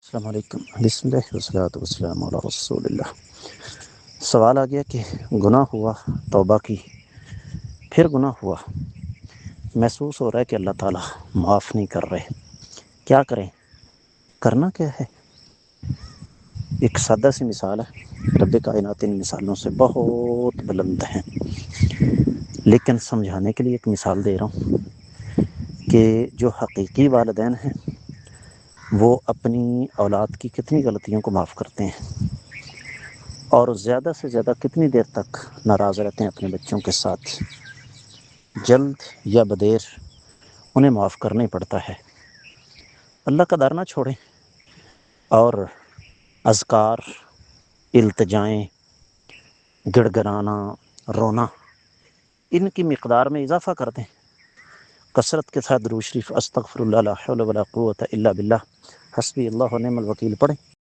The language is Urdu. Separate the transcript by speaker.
Speaker 1: السلام علیکم، بسم اللہ والصلاۃ والسلام علی رسول اللہ۔ سوال آ گیا کہ گناہ ہوا، توبہ کی، پھر گناہ ہوا، محسوس ہو رہا ہے کہ اللہ تعالیٰ معاف نہیں کر رہے، کیا کریں؟ کرنا کیا ہے؟ ایک سادہ سی مثال ہے، رب کائنات ان مثالوں سے بہت بلند ہیں، لیکن سمجھانے کے لیے ایک مثال دے رہا ہوں کہ جو حقیقی والدین ہیں وہ اپنی اولاد کی کتنی غلطیوں کو معاف کرتے ہیں، اور زیادہ سے زیادہ کتنی دیر تک ناراض رہتے ہیں اپنے بچوں کے ساتھ، جلد یا بدیر انہیں معاف کرنا ہی پڑتا ہے۔ اللہ کا در نہ چھوڑیں، اور اذکار، التجائیں، گڑ گڑانا، رونا، ان کی مقدار میں اضافہ کر دیں، کثرت کے ساتھ درود شریف استغفر اللہ لا حول ولا قوت الا باللہ حسبی اللہ ونعم الوکیل پڑھیں۔